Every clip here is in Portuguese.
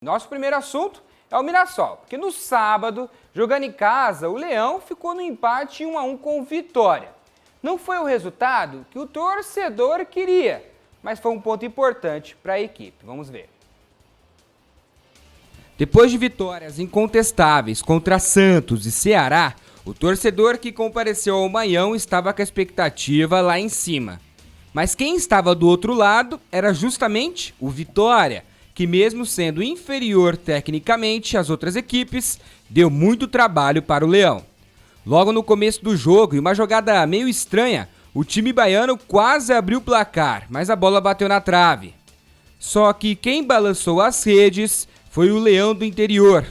Nosso primeiro assunto é o Mirassol, porque no sábado, jogando em casa, o Leão ficou no empate 1-1 com o Vitória. Não foi o resultado que o torcedor queria, mas foi um ponto importante para a equipe. Vamos ver. Depois de vitórias incontestáveis contra Santos e Ceará, o torcedor que compareceu ao Maião estava com a expectativa lá em cima. Mas quem estava do outro lado era justamente o Vitória, que mesmo sendo inferior tecnicamente às outras equipes, deu muito trabalho para o Leão. Logo no começo do jogo, em uma jogada meio estranha, o time baiano quase abriu o placar, mas a bola bateu na trave. Só que quem balançou as redes foi o Leão do Interior.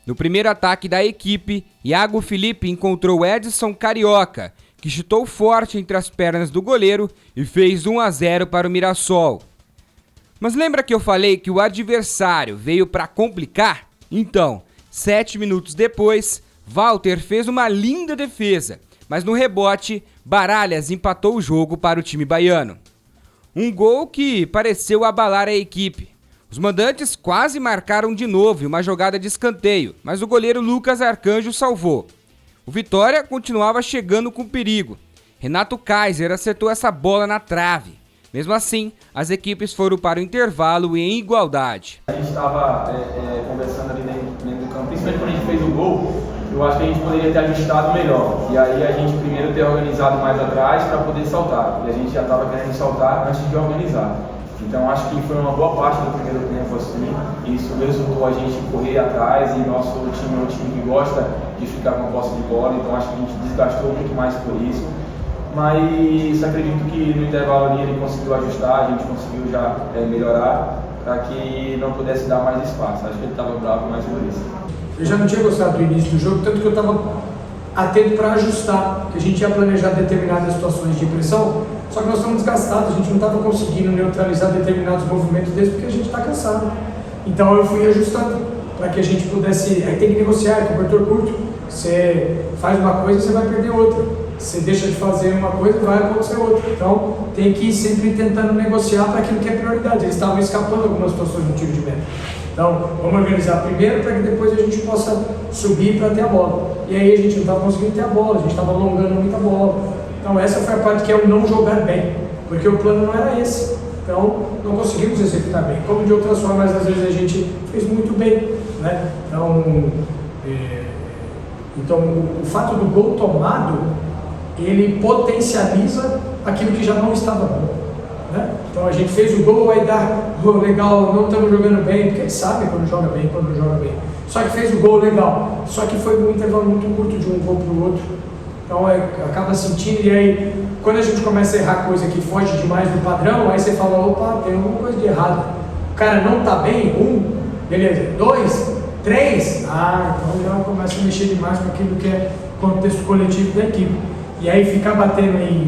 No primeiro ataque da equipe, Iago Felipe encontrou Edson Carioca, que chutou forte entre as pernas do goleiro e fez 1-0 para o Mirassol. Mas lembra que eu falei que o adversário veio para complicar? Então, 7 minutos depois, Walter fez uma linda defesa, mas no rebote, Baralhas empatou o jogo para o time baiano. Um gol que pareceu abalar a equipe. Os mandantes quase marcaram de novo em uma jogada de escanteio, mas o goleiro Lucas Arcanjo salvou. O Vitória continuava chegando com perigo. Renato Kaiser acertou essa bola na trave. Mesmo assim, as equipes foram para o intervalo em igualdade. A gente estava conversando ali dentro do campo, principalmente quando a gente fez o gol, eu acho que a gente poderia ter ajustado melhor. E aí a gente primeiro ter organizado mais atrás para poder saltar. E a gente já estava querendo saltar antes de organizar. Então acho que foi uma boa parte do primeiro tempo assim. Isso resultou a gente correr atrás e nosso time é um time que gosta de ficar com a posse de bola. Então acho que a gente desgastou muito mais por isso. Mas acredito que no intervalo ali ele conseguiu ajustar, a gente conseguiu já melhorar para que não pudesse dar mais espaço. Acho que ele estava bravo mais por isso. Eu já não tinha gostado do início do jogo, tanto que eu estava atento para ajustar, que a gente ia planejar determinadas situações de pressão, só que nós estamos desgastados, a gente não estava conseguindo neutralizar determinados movimentos deles porque a gente está cansado. Então eu fui ajustando para que a gente pudesse. Aí tem que negociar, cobertor curto. Você faz uma coisa, você vai perder outra. Você deixa de fazer uma coisa, vai acontecer outra. Então, tem que ir sempre tentando negociar para aquilo que é prioridade. Eles estavam escapando algumas situações no tiro de meta. Então, vamos organizar primeiro para que depois a gente possa subir para ter a bola. E aí a gente não estava conseguindo ter a bola, a gente estava alongando muita bola. Então, essa foi a parte que é o não jogar bem, porque o plano não era esse. Então, não conseguimos executar bem. Como de outras formas, às vezes a gente fez muito bem, né? Então, o fato do gol tomado, ele potencializa aquilo que já não estava bom, né? Então a gente fez o gol, aí dá legal, não estamos jogando bem, porque eles sabem quando joga bem e quando não joga bem. Só que fez o gol legal, só que foi um intervalo muito curto de um gol para o outro. Então acaba sentindo, e aí quando a gente começa a errar coisa que foge demais do padrão, aí você fala, opa, tem alguma coisa de errado. O cara não está bem, 1, beleza, 2, 3, então já começa a mexer demais com aquilo que é contexto coletivo da equipe. E aí ficar batendo em,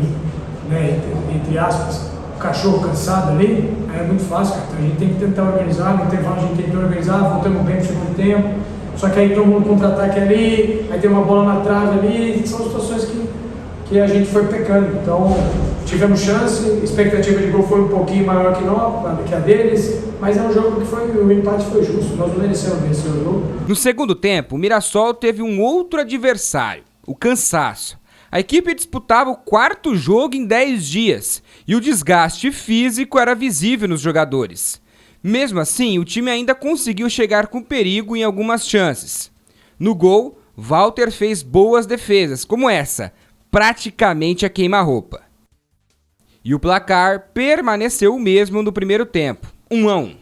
entre aspas, o cachorro cansado ali, é muito fácil, cara. Então a gente tem que tentar organizar, no intervalo a gente tentou organizar, voltamos bem no segundo tempo, só que aí toma um contra-ataque ali, aí tem uma bola na trave ali, são situações que a gente foi pecando. Então tivemos chance, a expectativa de gol foi um pouquinho maior que a deles, mas é um jogo que o empate foi justo, nós não merecemos vencer o jogo. No segundo tempo, o Mirassol teve um outro adversário, o cansaço. A equipe disputava o 4º jogo em 10 dias e o desgaste físico era visível nos jogadores. Mesmo assim, o time ainda conseguiu chegar com perigo em algumas chances. No gol, Walter fez boas defesas, como essa, praticamente a queima-roupa. E o placar permaneceu o mesmo no primeiro tempo, 1-1.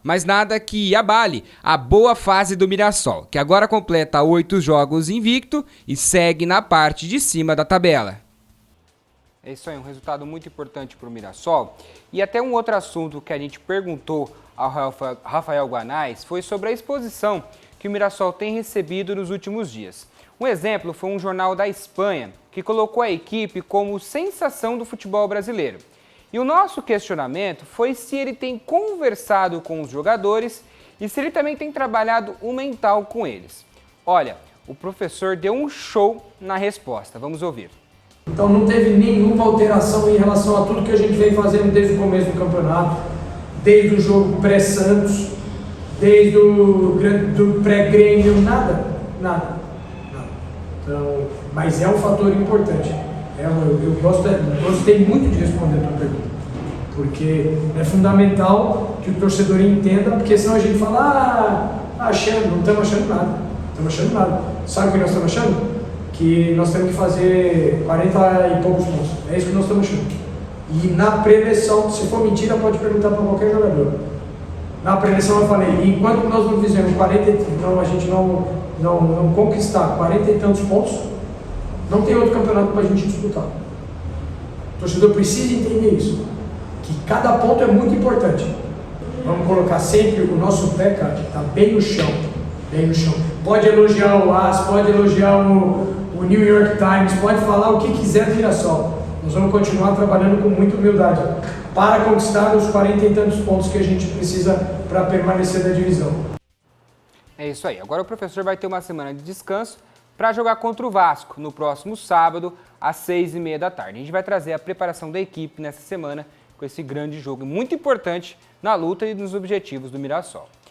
Mas nada que abale a boa fase do Mirassol, que agora completa 8 jogos invicto e segue na parte de cima da tabela. É isso aí, um resultado muito importante para o Mirassol. E até um outro assunto que a gente perguntou ao Rafael Guanais foi sobre a exposição que o Mirassol tem recebido nos últimos dias. Um exemplo foi um jornal da Espanha, que colocou a equipe como sensação do futebol brasileiro. E o nosso questionamento foi se ele tem conversado com os jogadores e se ele também tem trabalhado o mental com eles. Olha, o professor deu um show na resposta. Vamos ouvir. Então não teve nenhuma alteração em relação a tudo que a gente vem fazendo desde o começo do campeonato, desde o jogo pré-Santos, desde o do pré-Grêmio, nada. Então, mas é um fator importante. Eu gostei muito de responder a tua pergunta, porque é fundamental que o torcedor entenda, porque senão a gente fala, não estamos achando nada. Sabe o que nós estamos achando? Que nós temos que fazer 40 e poucos pontos. É isso que nós estamos achando. E na preleção, se for mentira, pode perguntar para qualquer jogador. Na preleção eu falei, enquanto nós não fizermos a gente não conquistar 40 e tantos pontos, não tem outro campeonato para a gente disputar. O torcedor precisa entender isso, que cada ponto é muito importante. Vamos colocar sempre o nosso pé, cara, está bem no chão. Pode elogiar o AS, pode elogiar o New York Times, pode falar o que quiser do Mirassol. Nós vamos continuar trabalhando com muita humildade para conquistar os 40 e tantos pontos que a gente precisa para permanecer na divisão. É isso aí. Agora o professor vai ter uma semana de descanso para jogar contra o Vasco no próximo sábado, às 6h30 da tarde. A gente vai trazer a preparação da equipe nessa semana com esse grande jogo muito importante na luta e nos objetivos do Mirassol.